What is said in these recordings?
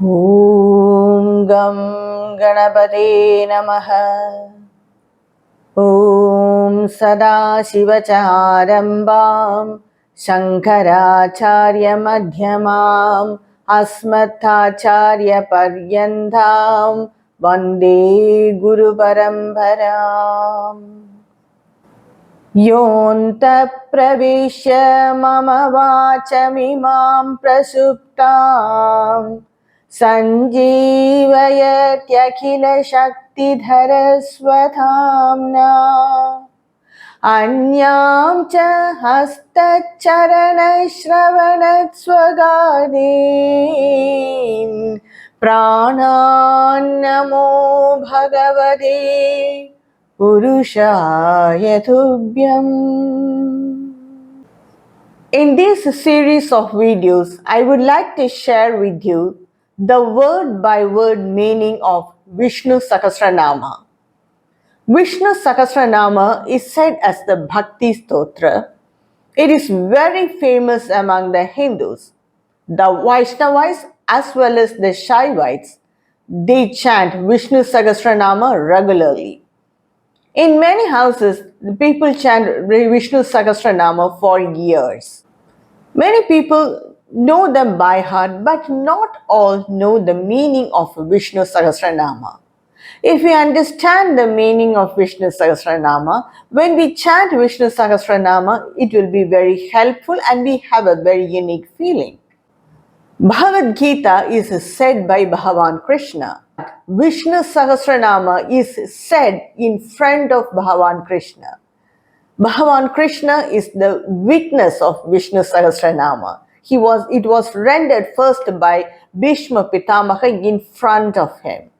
Om Gam Ganapate Namaha. Om Sadashivacharambam Shankaracharya Madhyamam Asmatacharya Paryantam Vande Guru Paramparam. Yonta Pravishya Mama Vachamimam Prasuptam Sanjeevayatyakila Shaktidhara Swadhamna Anyam cha Hastacharana Shravanat Swagadin Pranan Namo Bhagavate Purushaya Tubhyam. In this series of videos, I would like to share with you the word-by-word meaning of Vishnu Sahasranama. Vishnu Sahasranama is said as the Bhakti Stotra. It is very famous among the Hindus. The Vaishnavas as well as the Shaivites, they chant Vishnu Sahasranama regularly. In many houses, the people chant Vishnu Sahasranama for years. Many people know them by heart, but not all know the meaning of Vishnu Sahasranama. If we understand the meaning of Vishnu Sahasranama, when we chant Vishnu Sahasranama, it will be very helpful and we have a very unique feeling. Bhagavad Gita is said by Baghavan Krishna. Vishnu Sahasranama is said in front of Baghavan Krishna. Baghavan Krishna is the witness of Vishnu Sahasranama. It was rendered first by Bhishma Pitamaha in front of him.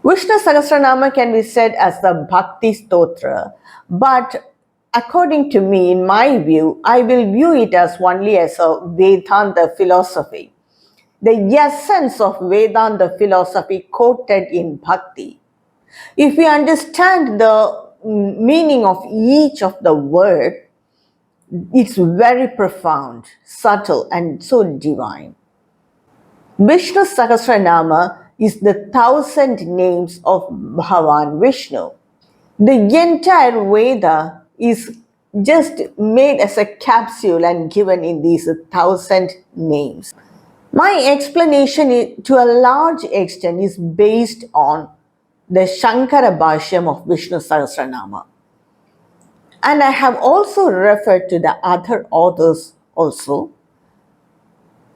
Vishnu Sahasranama can be said as the Bhakti Stotra, but according to me, in my view, I will view it as only as a Vedanta philosophy. The essence of Vedanta philosophy quoted in Bhakti. If we understand the meaning of each of the word, it's very profound, subtle, and so divine. Vishnu Sahasranama is the 1,000 names of Baghavan Vishnu. The entire Veda is just made as a capsule and given in these 1,000 names. My explanation to a large extent is based on the Shankara Bhashyam of Vishnu Sahasranama. And I have also referred to the other authors also.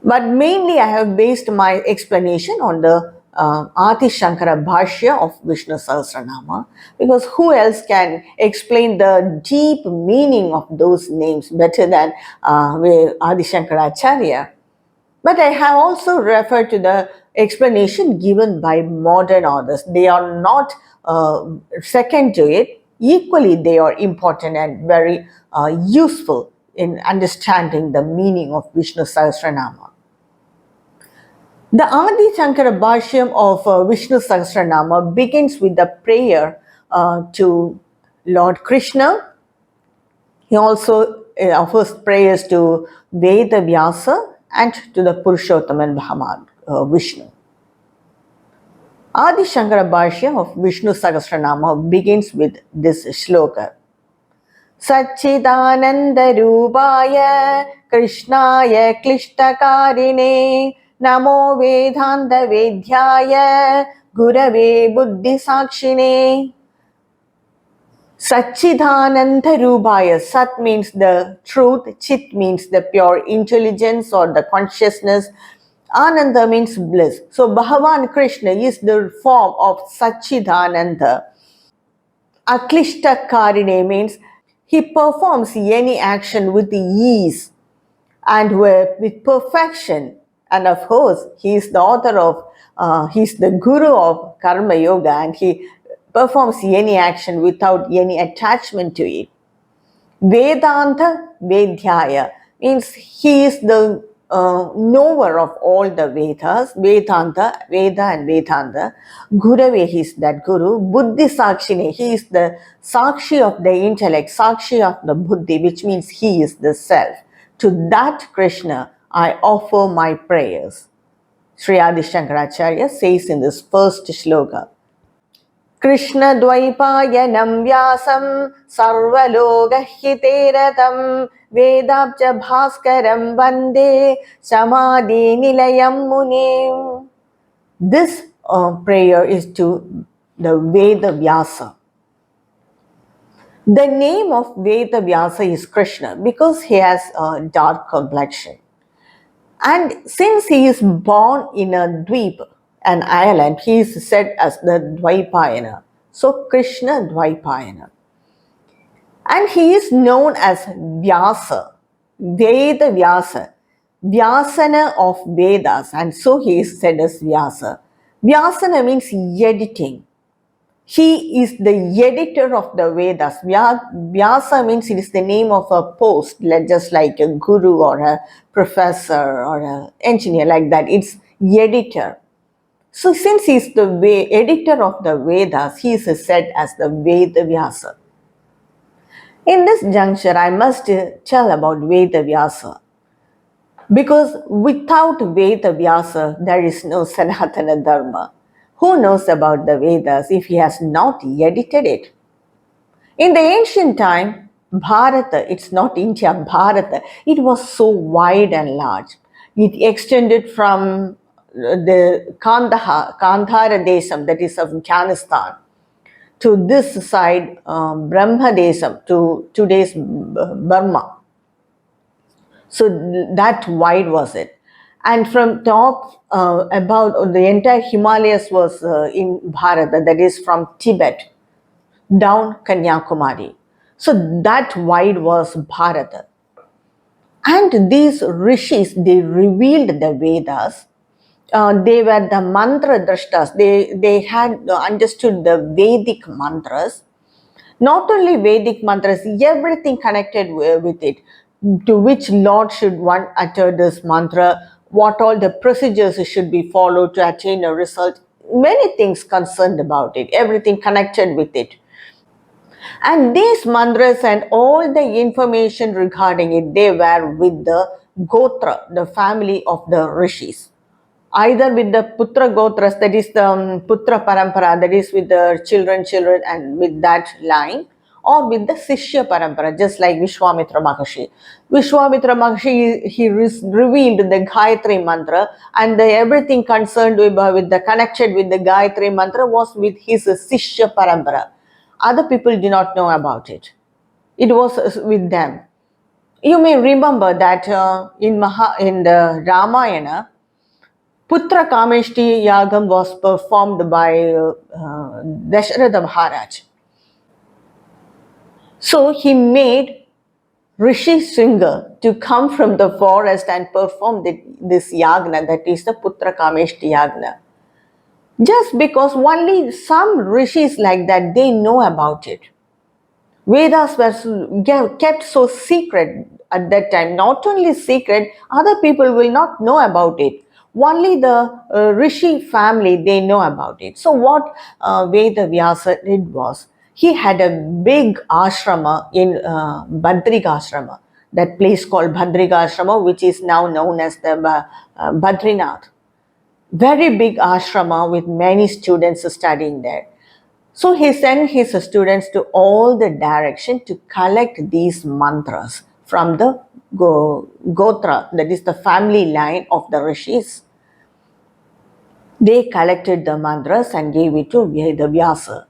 But mainly I have based my explanation on the Adi Shankara Bhashya of Vishnu Sahasranama, because who else can explain the deep meaning of those names better than Adi Shankaracharya? But I have also referred to the explanation given by modern authors. They are not second to it. Equally, they are important and very useful in understanding the meaning of Vishnu Sahasranama. The Adi Shankara Bhashyam of Vishnu Sahasranama begins with the prayer to Lord Krishna. He also offers prayers to Veda Vyasa and to the Purushottaman Bhagavan Vishnu. Adi Shankara Bhashya of Vishnu Sahasranama begins with this shloka. Satchidananda Rupaya Krishnaya Klishtakarine Namo Vedanta Vedhyaya Gurave Buddhi Sakshine. Satchidananda Rupaya. Sat means the truth, Chit means the pure intelligence or the consciousness, Ananda means bliss. So Bhagavan Krishna is the form of Satchidananda. Aklishta Karine means he performs any action with ease and with perfection. And of course, he is the author of, he is the guru of Karma Yoga, and he performs any action without any attachment to it. Vedanta Vedhyaya means he is the knower of all the Vedas, Vedanta, Veda and Vedanta. Gurave, he is that Guru. Buddhi Sakshine, he is the Sakshi of the intellect, Sakshi of the Buddhi, which means he is the self. To that Krishna, I offer my prayers. Sri Adi Shankaracharya says in this first shloka. Krishna Dvaipayanam Vyasam Sarvalogahyate Ratam Vedabja Bhaskaram Vande Samadhi Nilayam Munim. This prayer is to the Veda Vyasa. The name of Veda Vyasa is Krishna because he has a dark complexion. And since he is born in a dweep, an island, he is said as the Dvaipayana. So Krishna Dvaipayana. And he is known as Vyasa, Veda Vyasa, Vyasana of Vedas. And so he is said as Vyasa. Vyasana means editing. He is the editor of the Vedas. Vyasa means it is the name of a post, just like a guru or a professor or an engineer, like that. It's editor. So since he is the editor of the Vedas, he is said as the Veda Vyasa. In this juncture, I must tell about Veda Vyasa. Because without Veda Vyasa, there is no Sanatana Dharma. Who knows about the Vedas if he has not edited it? In the ancient time, Bharata, it's not India, Bharata, it was so wide and large. It extended from the Kandhara Desam, that is Afghanistan, to this side, Brahma Desam, to today's Burma. So that wide was it. And from top, about the entire Himalayas was in Bharata, that is from Tibet down Kanyakumari. So that wide was Bharata. And these rishis, they revealed the Vedas. They were the mantra drashtas. They had understood the Vedic mantras. Not only Vedic mantras, everything connected with it. To which Lord should one utter this mantra, what all the procedures should be followed to attain a result. Many things concerned about it, everything connected with it. And these mantras and all the information regarding it, they were with the Gotra, the family of the rishis. Either with the Putra Gotras, that is the Putra Parampara, that is with the children, and with that line, or with the Sishya Parampara, just like Vishwamitra Maharshi. Vishwamitra Maharshi, he revealed the Gayatri Mantra, and everything concerned with the connected with the Gayatri Mantra was with his Sishya Parampara. Other people do not know about it. It was with them. You may remember that in the Ramayana, Putra Kameshti Yagam was performed by Dasharatha Maharaj. So he made Rishi Singha to come from the forest and perform this yagna, that is the Putra Kameshti Yagna. Just because only some rishis like that, they know about it. Vedas were kept so secret at that time. Not only secret, other people will not know about it. Only the Rishi family, they know about it. So what Veda Vyasa did was, he had a big ashrama in Badrika Ashrama, that place called Badrika Ashrama, which is now known as the Badrinath. Very big ashrama with many students studying there. So he sent his students to all the direction to collect these mantras from the Gotra, that is the family line of the rishis. They collected the mantras and gave it to Veda Vyasa.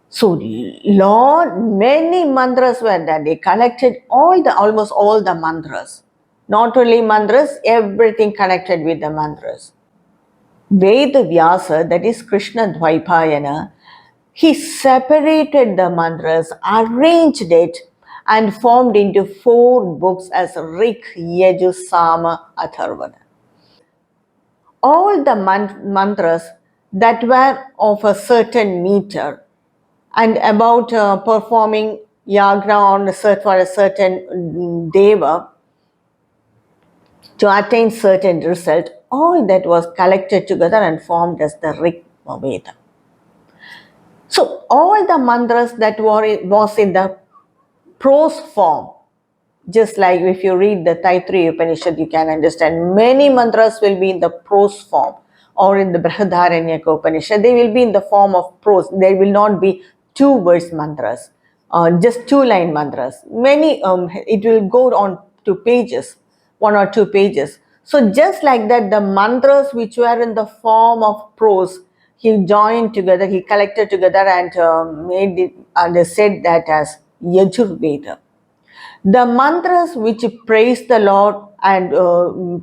So many mantras were there. They collected almost all the mantras. Not only mantras, everything connected with the mantras. Veda Vyasa, that is Krishna Dvaipayana, he separated the mantras, arranged it, and formed into 4 books as Rig, Yajur, Sama, Atharvana. All the mantras that were of a certain meter and about performing yagna for a certain deva to attain certain result, all that was collected together and formed as the Rig Veda. So all the mantras that was in the prose form, Just like if you read the Taittiriya Upanishad, you can understand many mantras will be in the prose form, or in the Brihadaranyaka Upanishad, they will be in the form of prose. There will not be two verse mantras, just two line mantras. Many, it will go on to pages, one or two pages. So just like that, the mantras which were in the form of prose, he joined together, he collected together and made it, and they said that as Yajurveda. The mantras which praise the Lord and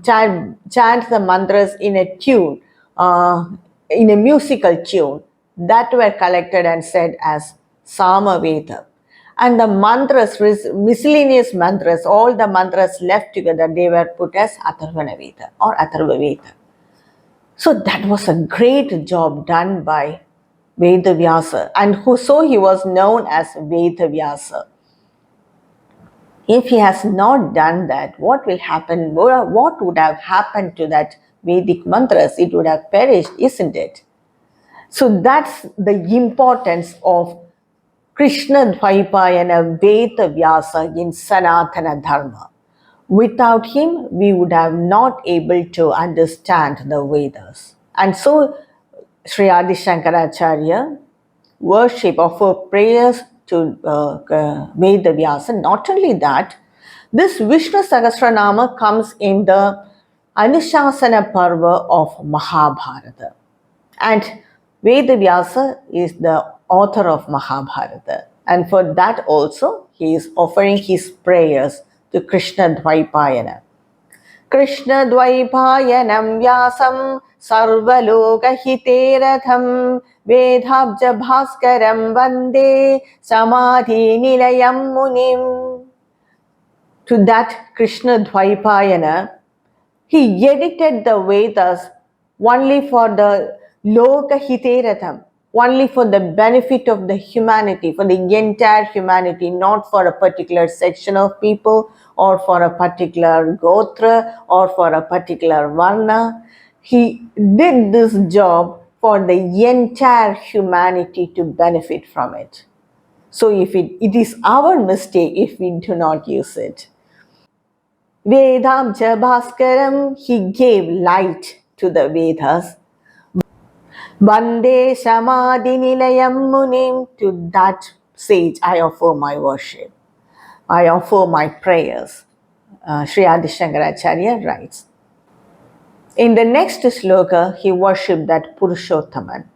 chant the mantras in a tune, in a musical tune, that were collected and said as Samaveda. And the mantras, miscellaneous mantras, all the mantras left together, they were put as Atharvana Veda or Atharva Veda. So that was a great job done by Vedavyasa, and so he was known as Vedavyasa. If he has not done that, what will happen? What would have happened to that Vedic mantras? It would have perished, isn't it? So that's the importance of Krishna Dvaipayana Veda Vyasa in Sanatana Dharma. Without him, we would have not able to understand the Vedas. And so Sri Adi Shankaracharya worship, offer prayers to Veda Vyasa. Not only that, this Vishnu Sahasranama comes in the Anushasana Parva of Mahabharata. And Veda Vyasa is the author of Mahabharata. And for that also, he is offering his prayers to Krishna Dvaipayana. Krishna Dvaipayanam Vyasam Sarvalokahitere Ratham Vedhabja Bhaskaram Vande Samadhi Nilayam Munim. To that Krishna Dvaipayana, he edited the Vedas only for the Lokahiteratham, only for the benefit of the humanity, for the entire humanity, not for a particular section of people or for a particular gotra or for a particular varna. He did this job for the entire humanity to benefit from it. So if it is our mistake if we do not use it. Vedamcha Bhaskaram, he gave light to the Vedas. Vande Samadhi Nilayam Munim, to that sage I offer my worship. I offer my prayers. Sri Adi Shankaracharya writes. In the next sloka, he worshipped that Purushottaman.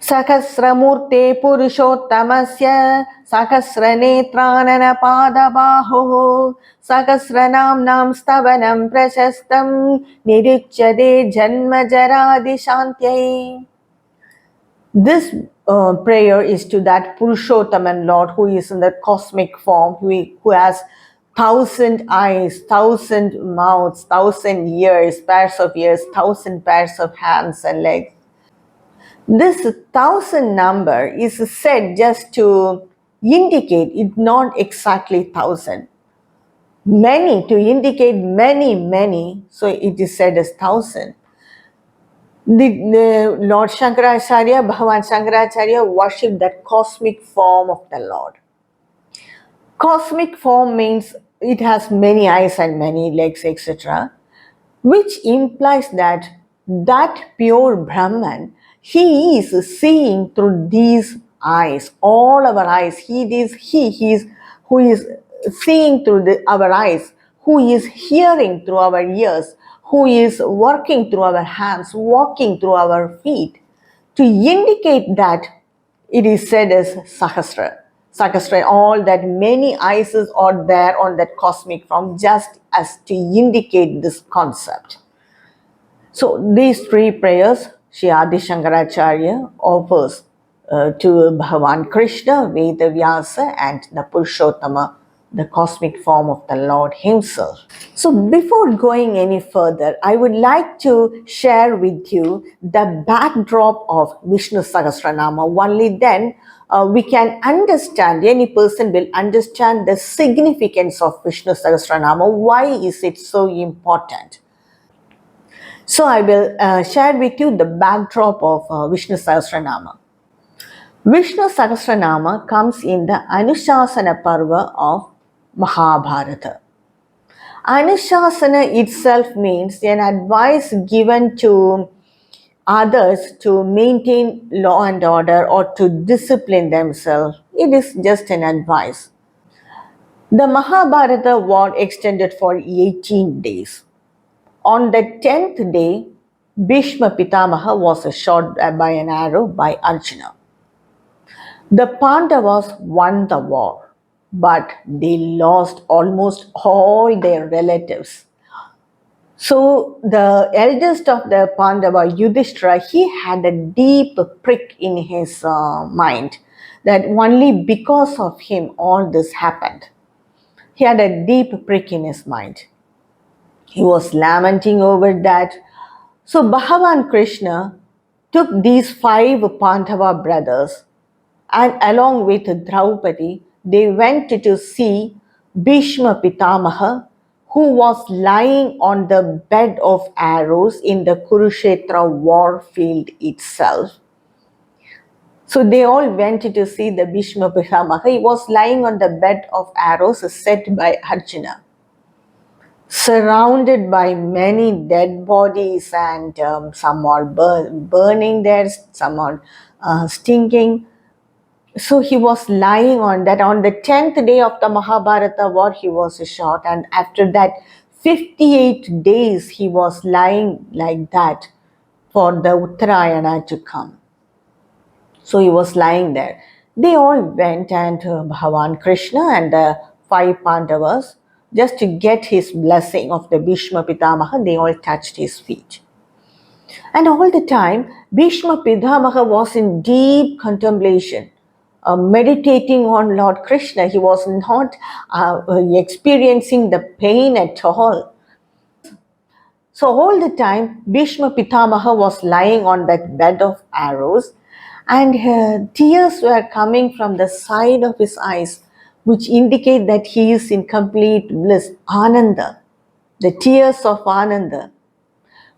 Sakasramurte Purushottamasya Sakasranetrānana Padabaho Sakasranamnam Stavanam Prashastam Niruchyade Janma Jaradi Shantyai. This prayer is to that Purushottaman Lord who is in the cosmic form, who has 1,000 eyes, 1,000 mouths, 1,000 ears, pairs of ears, 1,000 pairs of hands and legs. This 1,000 number is said just to indicate it's not exactly 1,000. Many, to indicate many, so it is said as 1,000. The Lord Shankaracharya, Baghavan Shankaracharya worshipped that cosmic form of the Lord. Cosmic form means it has many eyes and many legs, etc., which implies that pure Brahman, he is seeing through these eyes, all our eyes. He is who is seeing through our eyes, who is hearing through our ears, who is working through our hands, walking through our feet. To indicate that, it is said as Sahasra. Sahasra, all that many eyes are there on that cosmic form, just as to indicate this concept. So these three prayers, Sri Adi Shankaracharya offers to Bhagavan Krishna, Veda Vyasa, and the Purushottama, the cosmic form of the Lord himself. So before going any further, I would like to share with you the backdrop of Vishnu Sahasranama. Only then we can understand, any person will understand the significance of Vishnu Sahasranama. Why is it so important? So I will share with you the backdrop of Vishnu Sahasranama. Vishnu Sahasranama comes in the Anushasana Parva of Mahabharata. Anushasana itself means an advice given to others to maintain law and order or to discipline themselves. It is just an advice. The Mahabharata war extended for 18 days. On the 10th day, Bhishma Pitamaha was shot by an arrow by Arjuna. The Pandavas won the war, but they lost almost all their relatives. So the eldest of the Pandava, Yudhishthira, he had a deep prick in his mind that only because of him all this happened. He had a deep prick in his mind. He was lamenting over that. So Bhagavan Krishna took these five Pandava brothers and along with Draupadi, they went to see Bhishma Pitamaha, who was lying on the bed of arrows in the Kurukshetra war field itself. So they all went to see the Bhishma Pitamaha. He was lying on the bed of arrows set by Arjuna, surrounded by many dead bodies, and some are burning there, some are stinking. So he was lying on that. On the 10th day of the Mahabharata war, he was shot, and after that, 58 days he was lying like that for the Uttarayana to come. So he was lying there. They all went, and Bhagavan Krishna and the five Pandavas, just to get his blessing of the Bhishma Pitamaha, they all touched his feet. And all the time, Bhishma Pitamaha was in deep contemplation, meditating on Lord Krishna. He was not experiencing the pain at all. So all the time, Bhishma Pitamaha was lying on that bed of arrows, and tears were coming from the side of his eyes, which indicate that he is in complete bliss, Ananda, the tears of Ananda.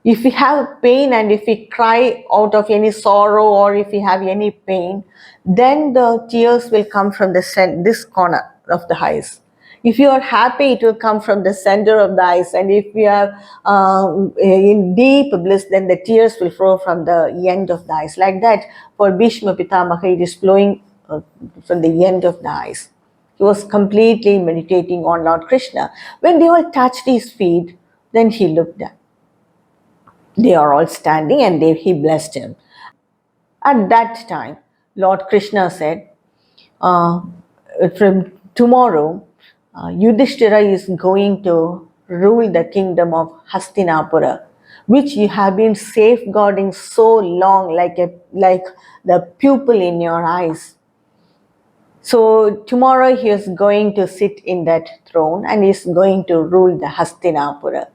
If we have pain and if we cry out of any sorrow or if we have any pain, then the tears will come from this corner of the eyes. If you are happy, it will come from the center of the eyes. And if we are in deep bliss, then the tears will flow from the end of the eyes. Like that, for Bhishma Pitamaha, it is flowing from the end of the eyes. He was completely meditating on Lord Krishna. When they all touched his feet, then he looked up. They are all standing, and he blessed him. At that time, Lord Krishna said, from tomorrow, Yudhishthira is going to rule the kingdom of Hastinapura, which you have been safeguarding so long, like the pupil in your eyes. So tomorrow he is going to sit in that throne and he is going to rule the Hastinapura.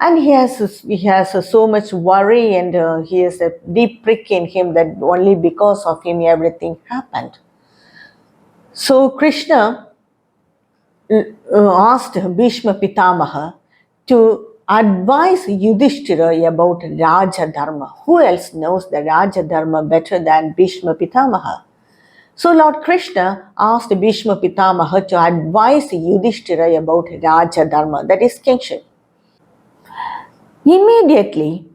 And he has so much worry, and he has a deep prick in him that only because of him everything happened. So Krishna asked Bhishma Pitamaha to advise Yudhishthira about Raja Dharma. Who else knows the Raja Dharma better than Bhishma Pitamaha? So Lord Krishna asked Bhishma Pitamaha to advise Yudhishthira about Raja Dharma, that is kingship. Immediately,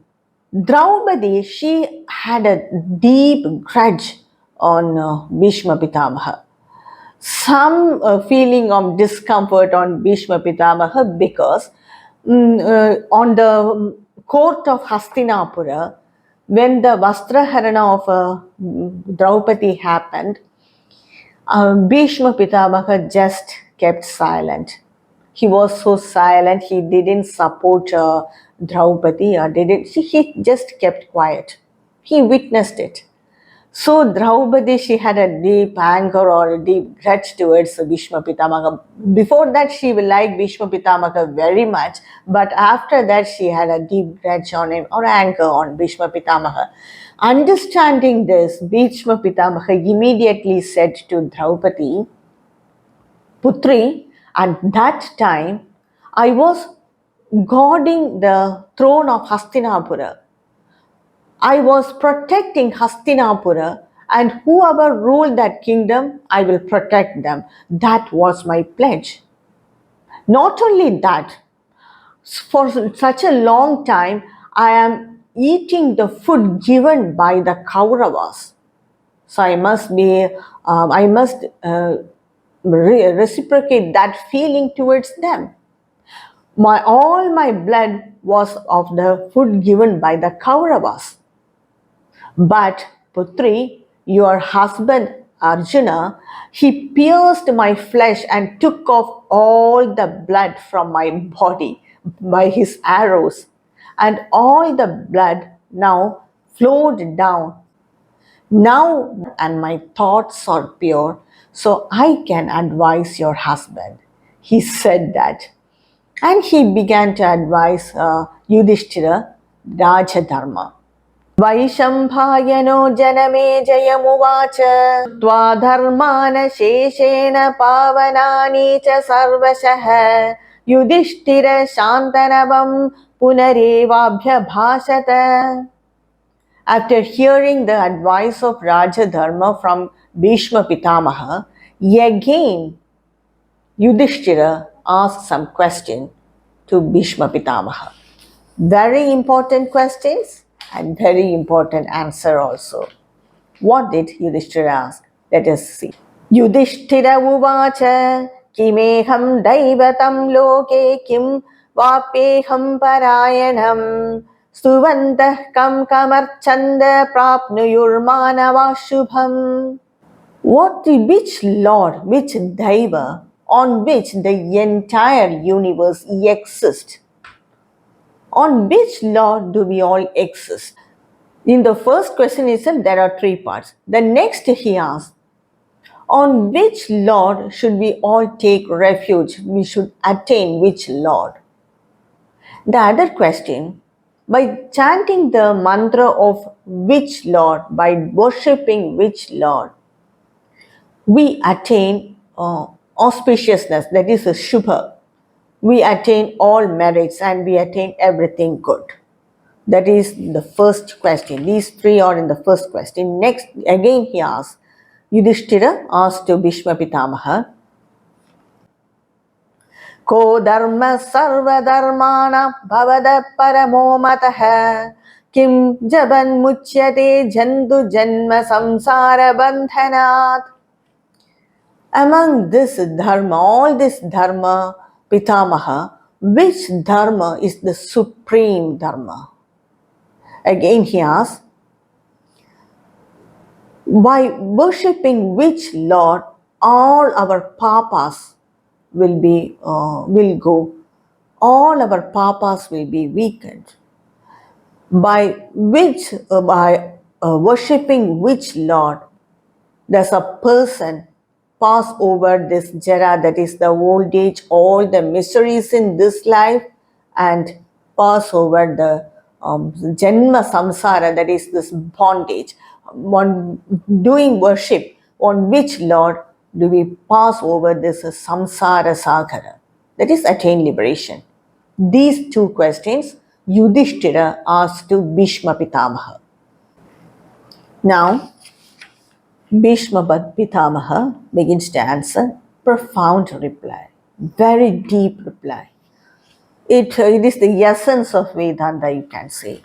Draupadi, she had a deep grudge on Bhishma Pitamaha. Some feeling of discomfort on Bhishma Pitamaha because on the court of Hastinapura, when the Vastraharana of Draupadi happened, Bhishma Pitamaha just kept silent. He was so silent, he didn't support Draupadi or didn't, he just kept quiet. He witnessed it. So Draupadi, she had a deep anger or a deep grudge towards Bhishma Pitamaha. Before that, she liked Bhishma Pitamaha very much, but after that, she had a deep grudge on him or anger on Bhishma Pitamaha. Understanding this, Bhishma Pitamaha immediately said to Draupadi, Putri, at that time, I was guarding the throne of Hastinapura. I was protecting Hastinapura, and whoever ruled that kingdom, I will protect them. That was my pledge. Not only that, for such a long time, I am eating the food given by the Kauravas. So I must reciprocate that feeling towards them. All my blood was of the food given by the Kauravas. But Putri, your husband Arjuna, he pierced my flesh and took off all the blood from my body by his arrows, and all the blood now flowed down. Now, and my thoughts are pure, so I can advise your husband. He said that. And he began to advise Yudhishthira Rajadharma. वैशम्पायनो जनमेजयमुवाच त्वा धर्मान शेषेण पावनानि च सर्वशः Yudhishthir शान्तनवं पुनरेवाभ्यभाषत. After hearing the advice of Rajadharma from Bhishma Pitamaha, again Yudhishthira asked some question to Bhishma Pitamaha. Very important questions and very important answer also. What did Yudhishthira ask? Let us see. Yudhishthira uvacha kimeham daivatam loke kim vapeham parayanam stuvantah kam kamarchanda prapnuyurmanava shubham. Which Lord, which Daiva, on which the entire universe exists? On which Lord do we all exist? In the first question itself, there are three parts. The next he asks, on which Lord should we all take refuge? We should attain which Lord? The other question, by chanting the mantra of which Lord, by worshipping which Lord, we attain auspiciousness, that is a Shubha. We attain all merits and we attain everything good. That is the first question. These three are in the first question. Next, again he asks, Yudhishthira asked to Bhishma Pitamaha, Ko dharma sarva dharmana bhavada paramo mataha kim jaban muchyate jantu janma samsara bandhanat. Among this dharma, all this dharma, Pitamaha, which dharma is the supreme dharma? Again he asks, by worshipping which Lord all our papas will go, all our papas will be weakened. By worshipping which Lord does a person pass over this jara, that is the old age, all the miseries in this life, and pass over the janma samsara, that is this bondage. On doing worship, on which Lord do we pass over this samsara sagara, that is attain liberation? These two questions Yudhishthira asked to Bhishma Pitamaha. Now, Bhishma Pitamaha begins to answer. Profound reply, very deep reply. It is the essence of Vedanta, you can say.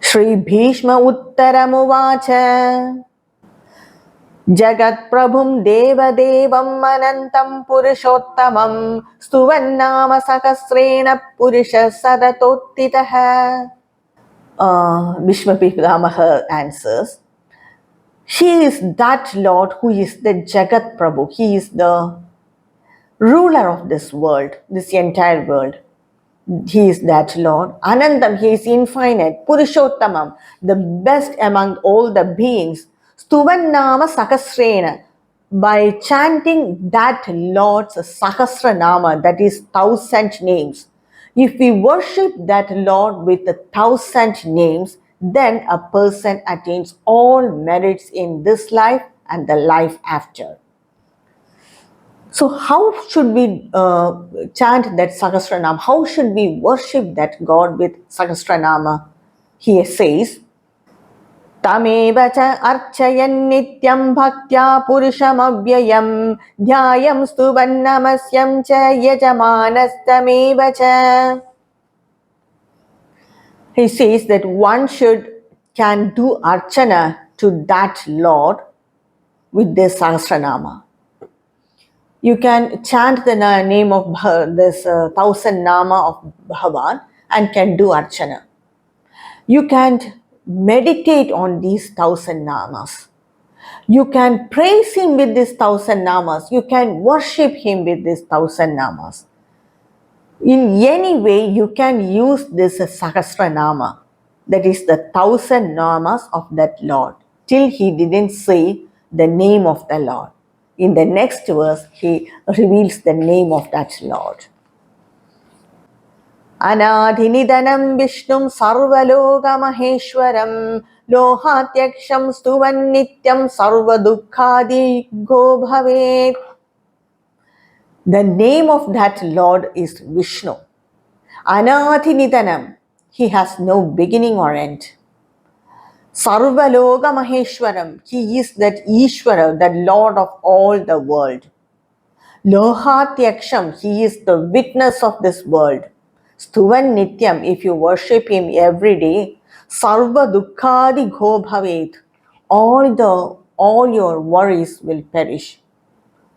Shri Bhishma Uttaramuvacha Jagat Prabhum Deva Devam Anantam Purushottamam Stuvannama Sakasrena Purusha Sadatottitaha. Bhishma Pitamaha answers, he is that Lord who is the Jagat Prabhu. He is the ruler of this world, this entire world. He is that Lord. Anandam, he is infinite. Purushottamam, the best among all the beings. Stuvannama Sakasrena, by chanting that Lord's Sahasranama, that is 1,000 names. If we worship that Lord with 1,000 names, then a person attains all merits in this life and the life after. So how should we chant that Sahasranama? How should we worship that God with Sahasranama? He says, तमेव च अर्चयन् नित्यं भक्त्या पुरुषमव्ययं ध्यायं स्तुवन्नमस्यं च यजमानस्तमेव च. He says that one can do archana to that Lord with this Sahasranama. You can chant the name of this 1000 Nama of Bhagavan and can do archana. You can meditate on these 1000 Namas. You can praise him with these 1000 Namas. You can worship him with these 1000 Namas. In any way, you can use this Sahasranama. That is the 1000 Namas of that Lord. Till he didn't say the name of the Lord. In the next verse, he reveals the name of that Lord. Anadhinidanam Vishnum Sarvaloka Maheshwaram Lohatyaksham Stuvan Nityam Sarvadukhadi Go Bhavet. The name of that Lord is Vishnu. Anadhinidanam. He has no beginning or end. Sarvaloka Maheshwaram. He is that Ishvara, the Lord of all the world. Lohatyaksham. He is the witness of this world. Stuvan Nityam, if you worship him every day, Sarva Dukkhadi Go Bhavet, all your worries will perish.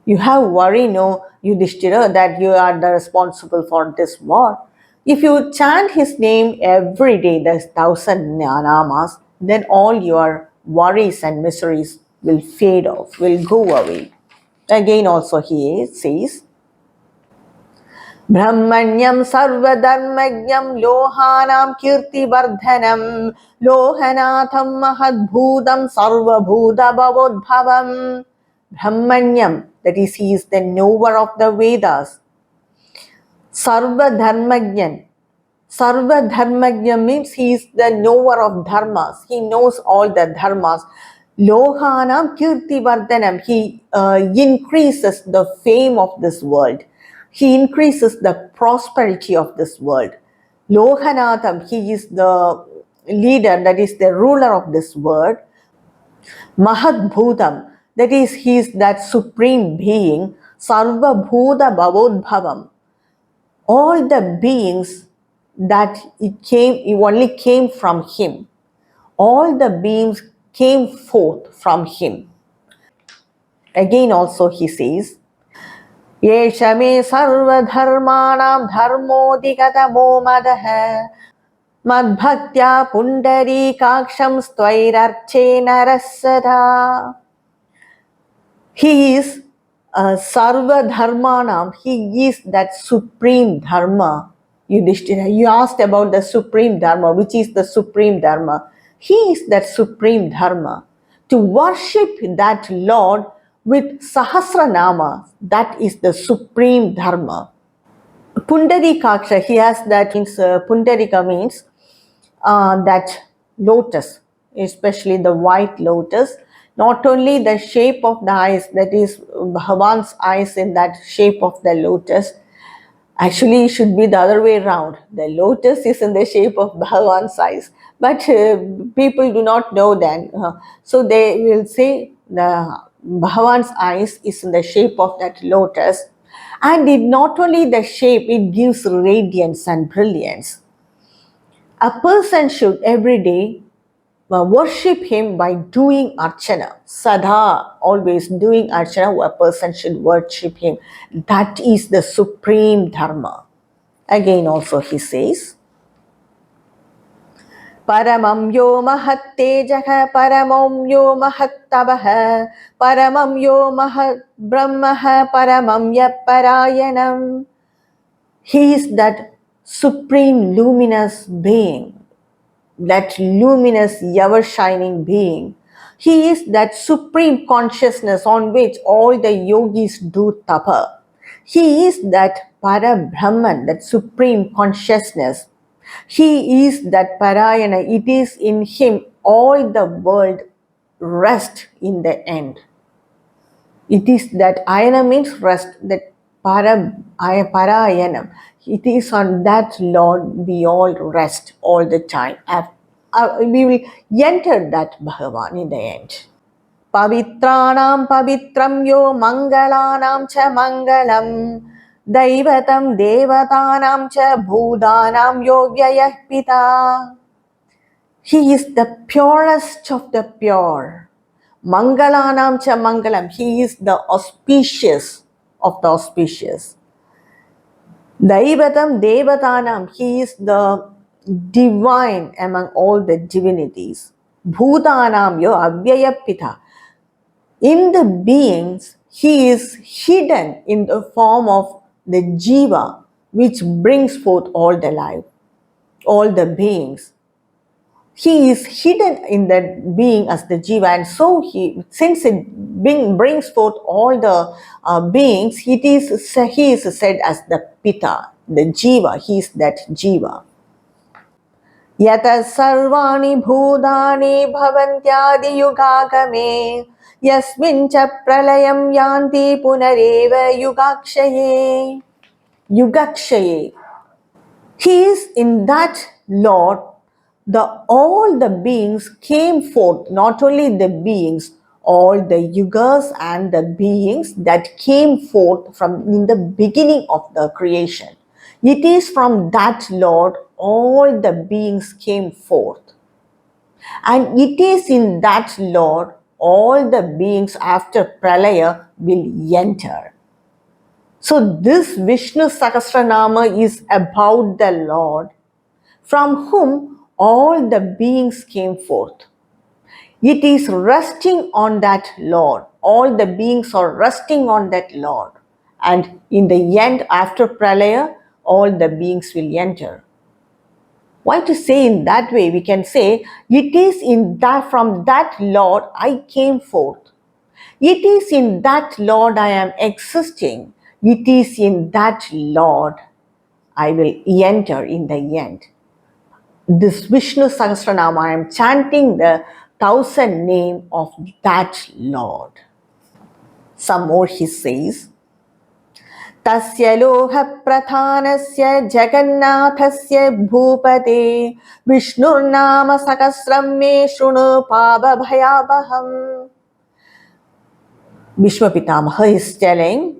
You have worry, no, Yudhishthira, that you are the responsible for this war. If you chant his name every day, the 1000 namas, then all your worries and miseries will fade off, will go away. Again also he says, Brahmanyam sarvadharmajnam lohanam kirtivardhanam lohanatham mahadbhudam sarvabhuta bhavodbhavam. Brahmanyam, that is, he is the knower of the Vedas. Sarvadharmajnan. Sarvadharmajna means he is the knower of dharmas. He knows all the dharmas. Lohanam kirtivardhanam. He increases the fame of this world. He increases the prosperity of this world. Lohanatham, he is the leader, that is the ruler of this world. Mahadbhutam, that is, he is that supreme being. Sarvabhuta bhavodbhavam. All the beings that it only came from him. All the beings came forth from him. Again also he says, Yesha me sarva dharmanam dharmodikatamo madaha madbhaktya pundari kaksham stvairarche narasada. He is sarva dharmanam. He is that supreme dharma. Yudhishthira, you asked about the supreme dharma. Which is the supreme dharma? He is that supreme dharma. To worship that Lord with Sahasranama, that is the supreme dharma. Pundarikaksha, he has that means Pundarika means that lotus, especially the white lotus. Not only the shape of the eyes, that is Bhagavan's eyes in that shape of the lotus. Actually, it should be the other way around. The lotus is in the shape of Bhagavan's eyes. But people do not know that. So they will say the Bhagavan's eyes is in the shape of that lotus. And it not only the shape, it gives radiance and brilliance. A person should every day worship him by doing archana. Sada, always doing archana, a person should worship him. That is the supreme dharma. Again also he says, Paramam yo mahat tejaha, paramam yo mahat tabaha, paramam yo mahat brahmaha, paramam yaparayanam. He is that supreme luminous being, that luminous ever-shining being. He is that supreme consciousness on which all the yogis do tapa. He is that Para-Brahman, that supreme consciousness. He is that Parayana. It is in him all the world rest in the end. It is that ayana means rest, that Parayanam. It is on that Lord we all rest all the time. we will enter that Bhagavan in the end. Pavitranam pavitram yo mangalanam cha mangalam Daivatam devatanam cha bhudanam yo vyayah pita. He is the purest of the pure. Mangalanam cha mangalam. He is the auspicious of the auspicious. Daivatam devatanam. He is the divine among all the divinities. Bhutanam yo avyaya pita. In the beings, he is hidden in the form of the jiva, which brings forth all the life, all the beings. He is hidden in that being as the jiva, and so since it brings forth all the beings, he is said as the pita, the jiva. He is that jiva. Yata sarvani bhudani bhavantyadi yugagame yasmin cha pralayam yanti punareva yugakshaye. Yugakshaye. He is in that Lord, all the beings came forth, not only the beings, all the yugas and the beings that came forth from in the beginning of the creation. It is from that Lord all the beings came forth. And it is in that Lord all the beings after Pralaya will enter. So this Vishnu Sahasranama is about the Lord from whom all the beings came forth. It is resting on that Lord. All the beings are resting on that Lord. And in the end, after Pralaya, all the beings will enter. Why to say in that way? We can say, it is in that from that Lord I came forth. It is in that Lord I am existing. It is in that Lord I will enter in the end. This Vishnu Sahasranama, I am chanting the 1000 name of that Lord. Some more he says, Tasya loha prathanasya jagannathasya bhupate Vishnurnama sakasram me shrunu pava bhayavaham. Bhishma Pitamaha is telling,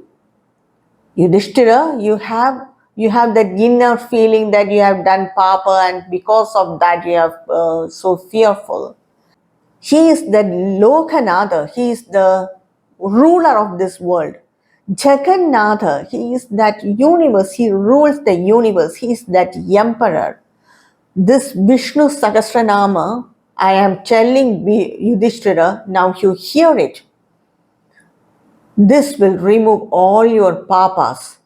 Yudhishthira, you have that inner feeling that you have done papa, and because of that you are so fearful. He is the Lokanatha, he is the ruler of this world. Jagannatha, he is that universe, he rules the universe, he is that emperor. This Vishnu Sahasranama, I am telling Yudhishthira, now you hear it. This will remove all your papas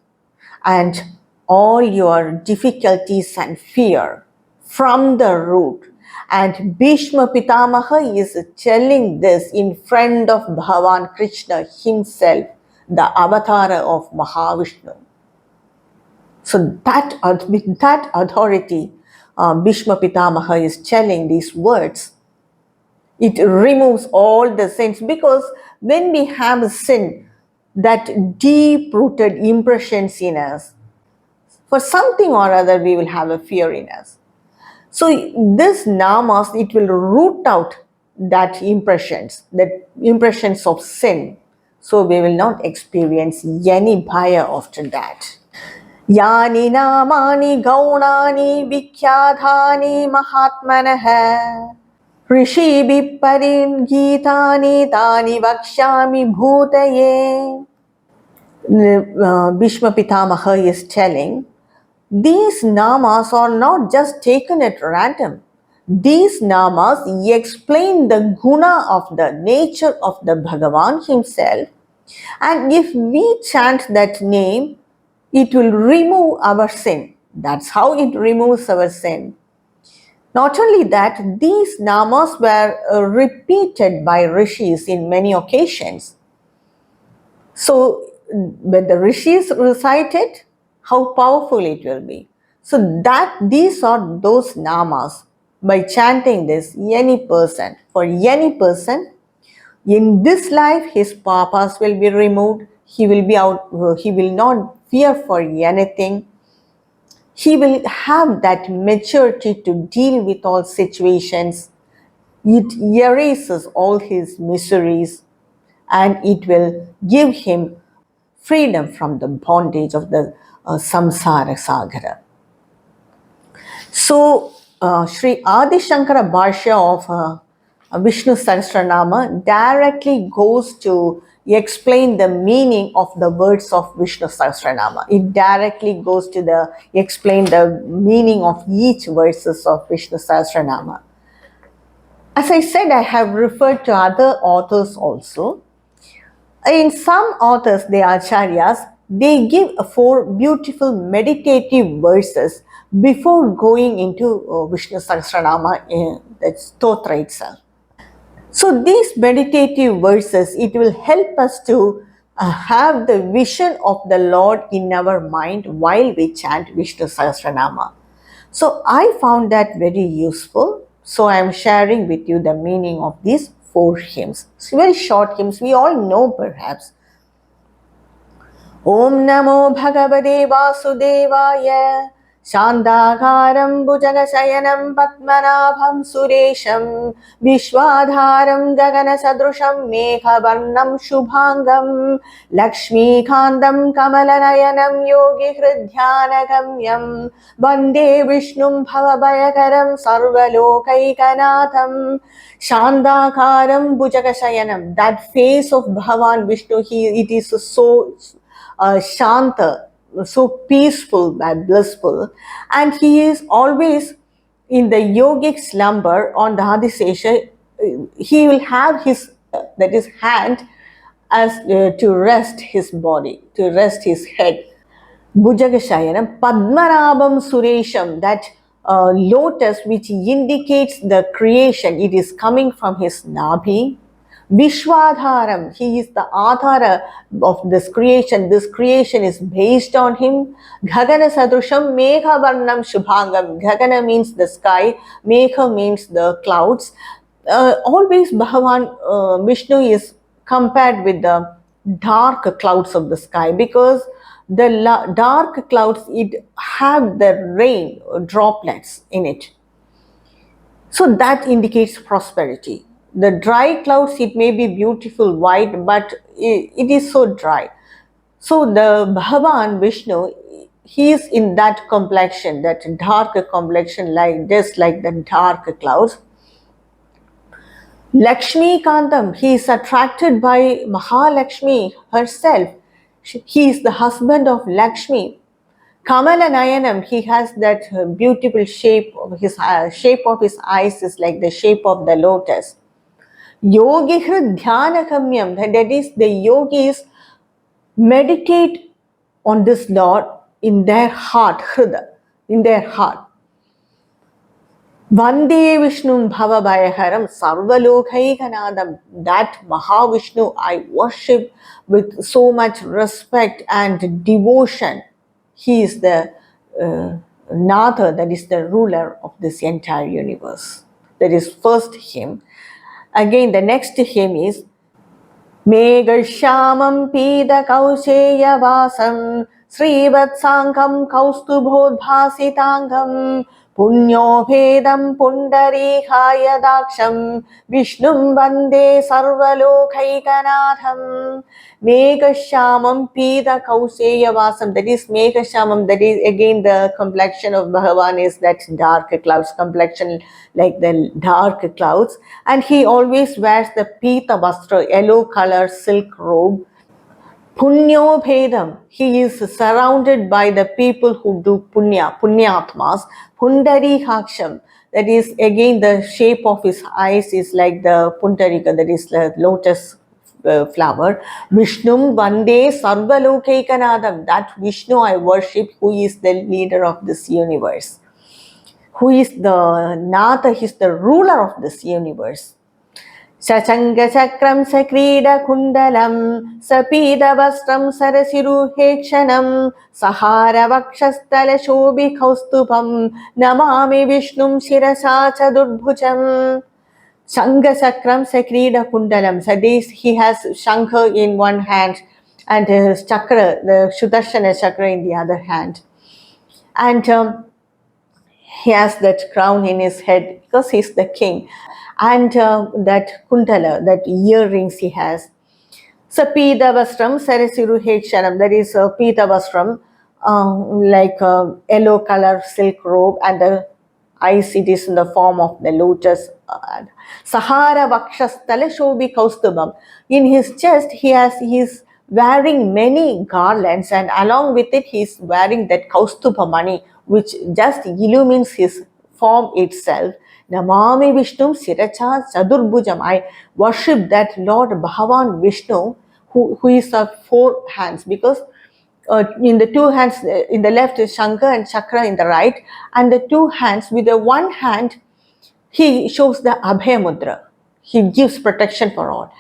and all your difficulties and fear from the root. And Bhishma Pitamaha is telling this in front of Bhagavan Krishna himself, the avatar of Mahavishnu. So with that authority, Bhishma Pitamaha is telling these words. It removes all the sins, because when we have a sin, that deep-rooted impressions in us, for something or other we will have a fear in us. So this namas, it will root out that impressions of sin. So we will not experience any bhaya after that. Yani namani gaunani vikhyadhani mahatmanaha Rishi parin gitani tani vakshami bhutaye. Bhishma Pitamaha is telling, these namas are not just taken at random. These namas explain the guna of the nature of the Bhagavan himself, and if we chant that name, it will remove our sin. That's how it removes our sin. Not only that, these namas were repeated by rishis in many occasions. So when the rishis recite it, how powerful it will be. So these are those namas. By chanting this, for any person, in this life his papas will be removed. He will not fear for anything. he will have that maturity to deal with all situations. It erases all his miseries and it will give him freedom from the bondage of the samsara sagara. So, Sri Adi Shankara Bhashya of Vishnu Sahasranama directly goes to explain the meaning of the words of Vishnu Sahasranama. It directly goes to explain the meaning of each verses of Vishnu Sahasranama. As I said, I have referred to other authors also. In some authors, the acharyas, they give four beautiful meditative verses before going into Vishnu Sahasranama, the stotra itself. So these meditative verses, it will help us to have the vision of the Lord in our mind while we chant Vishnu Sahasranama. So I found that very useful. So I am sharing with you the meaning of these four hymns. It's very short hymns, we all know perhaps. Om Namo Bhagavate Vasudevaya Shandakaram Bhujagasayanam Padmanabham Suresham Vishwadharam Gagana Sadrusham Meghavarnam Shubhangam Lakshmi Kandam Kamalanayanam Yogi Hridhyanagamyam Vande Vishnum Bhavabhayakaram Sarvalokaikanaatham Shandakaram Bhujagasayanam. That face of Bhagavan Vishnu, it is so shanta, so peaceful and blissful, and he is always in the yogic slumber on the Adisesha. He will have his that is hand as to rest his body, to rest his head. Bhujagashayanam Padmanabham Suresham, that lotus which indicates the creation, it is coming from his nabhi. Vishwadharam, he is the Adhara of this creation. This creation is based on him. Gagana Sadrusham Megha Varnam Shubhangam. Gagana means the sky, Megha means the clouds. Always Bhagavan Vishnu is compared with the dark clouds of the sky, because the dark clouds, it have the rain droplets in it. So that indicates prosperity. The dry clouds, it may be beautiful white, but it is so dry. So the Bhagavan Vishnu, he is in that complexion, that dark complexion, like just like the dark clouds. Lakshmi Kantam, he is attracted by Mahalakshmi herself. He is the husband of Lakshmi. Kamala Nayanam, he has that beautiful shape of his eyes is like the shape of the lotus. Yogi Dhyanakamyam, that is, the yogis meditate on this Lord in their heart, Hrida, in their heart. Vande Vishnu Bhavabhayaharam Sarvalokaikanadam. That Mahavishnu I worship with so much respect and devotion. He is the Natha, that is the ruler of this entire universe. That is first hymn. Again, the next hymn is Megharshamam Pida Kausheya Vasam Srivatsankam Kaustubhodbhasitangam Punyobhedam Pundarihaya Daksham Vishnum Vande Sarvalokaikanaatham. Megharshamam Pida Kausheya Vasam. That is Megharshamam. That is again the complexion of Bhagavan is that dark clouds complexion, like the dark clouds. And he always wears the Pita Vastra, yellow color silk robe. Punyobhedam, he is surrounded by the people who do punyatmas. Pundarikaksham, that is again the shape of his eyes is like the pundarika, that is the lotus flower. Vishnum Vande Sarvalokaikanadam, that Vishnu I worship, who is the leader of this universe, who is the Natha, he is the ruler of this universe. Sachanga Chakram Sakrida Kundalam Sapida Vastram Sarasiruhekshanam Sahara Vakshastala Shobhi Kaustupam Namami Vishnum Shirasa Chadurbhujam. Shanga Chakram Sakrida Kundalam. So this, he has Shankha in one hand and his chakra, the Sudarshana chakra in the other hand. And he has that crown in his head because he's the king, and that kundala, that earrings he has. So Pita Vastram Sarasiru Heksharam, that is Pita Vastram, like yellow color silk robe, and the eyes, it is in the form of the lotus. Sahara Vakshastala Shobhi Kaustubam. In his chest, he is wearing many garlands, and along with it, he is wearing that Kaustuba money, which just illumines his form itself. Namami Vishnu Siracha Chadurbhujam. I worship that Lord Baghavan Vishnu, who is of four hands, because in the two hands, in the left is Shankar and Chakra in the right, and the two hands, with the one hand, he shows the Abhay Mudra. He gives protection for all.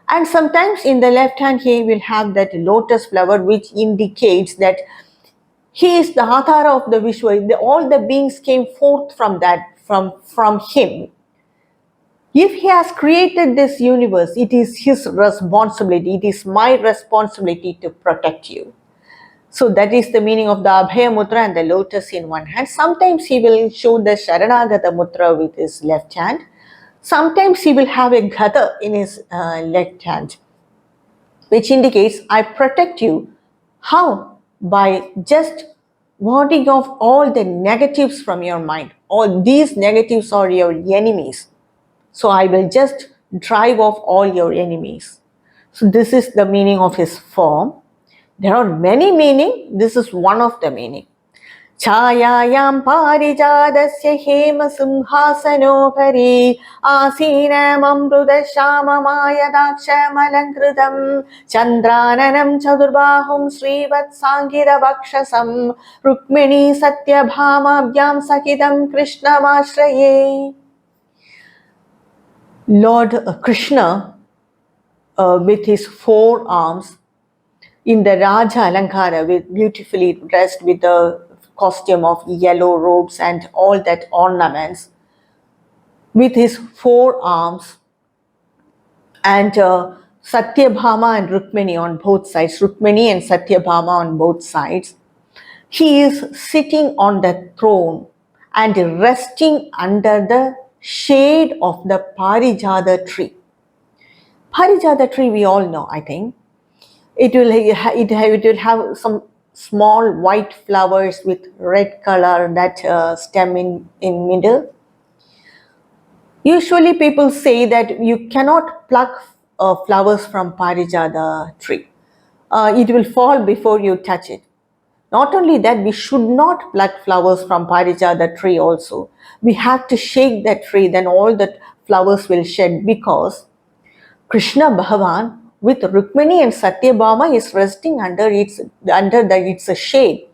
And sometimes in the left hand, he will have that lotus flower, which indicates that he is the Athara of the Vishwa. All the beings came forth from that, from him. If he has created this universe, it is his responsibility. It is my responsibility to protect you. So that is the meaning of the Abhaya Mudra and the lotus in one hand. Sometimes he will show the Sharanagata Mudra with his left hand. Sometimes he will have a Gata in his left hand, which indicates I protect you. How? By just warding off all the negatives from your mind. All these negatives are your enemies. So I will just drive off all your enemies. So this is the meaning of his form. There are many meanings. This is one of the meaning. Chayayam parijadasya hema simhasanopari asinam amruda shamamaya dakshamalankrudam chandrananam chadurbahum srivatsangira vakshasam rukmini satyabhamabhyam sakidam krishnamashraye. Lord Krishna, with his four arms, in the Raja Alankara, with beautifully dressed with the costume of yellow robes and all that ornaments, with his four arms, and Satyabhama and Rukmini on both sides, Rukmini and Satyabhama on both sides. He is sitting on the throne and resting under the shade of the Parijada tree. Parijada tree we all know, I think. It will have some small white flowers with red color that stem in middle. Usually people say that you cannot pluck flowers from Parijada tree. It will fall before you touch it. Not only that, we should not pluck flowers from Parijada tree also. We have to shake that tree, then all the flowers will shed, because Krishna Bhagavan with Rukmini and Satyabhama is resting under its shade.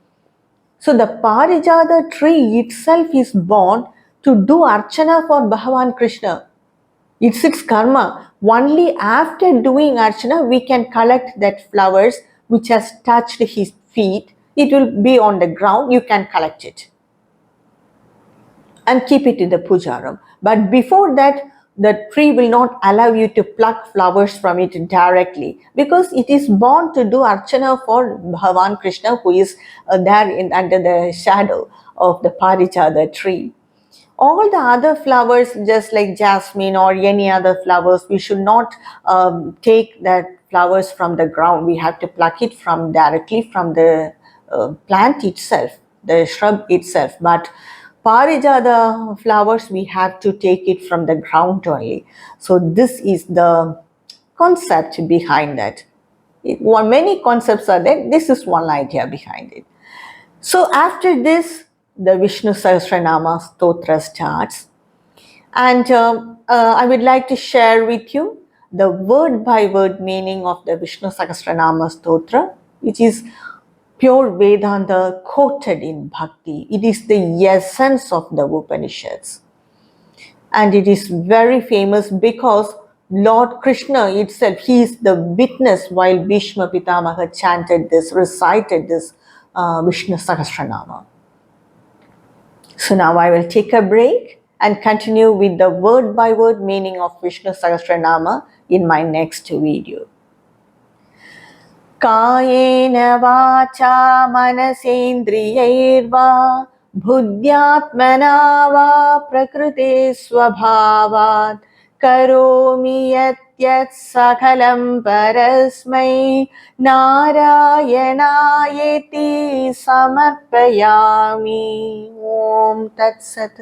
So the Parijada tree itself is born to do Archana for Bhagavan Krishna. It's its karma. Only after doing Archana we can collect that flowers which has touched his feet. It will be on the ground, you can collect it and keep it in the puja room. But before that, the tree will not allow you to pluck flowers from it directly, because it is born to do Archana for Bhagavan Krishna, who is there under the shadow of the Parijada tree. All the other flowers, just like jasmine or any other flowers, we should not take that flowers from the ground. We have to pluck it directly from the plant itself, the shrub itself. But Parijada flowers, we have to take it from the ground only. So this is the concept behind that. Many concepts are there. This is one idea behind it. So after this, the Vishnu Sahasranama Stotra starts. And I would like to share with you the word by word meaning of the Vishnu Sahasranama Stotra, which is pure Vedanta quoted in Bhakti. It is the essence of the Upanishads. And it is very famous because Lord Krishna itself, he is the witness while Bhishma Pitamaha chanted this, recited this Vishnu Sahasranama. So now I will take a break and continue with the word by word meaning of Vishnu Sahasranama in my next video. कायेन वाचा मनसेन्द्रियैर्वा बुद्ध्यात्मना वा प्रकृते स्वभावात् करोमि यत् सकलं परस्मै नारायणायेति समर्पयामि। ॐ तत्सत्।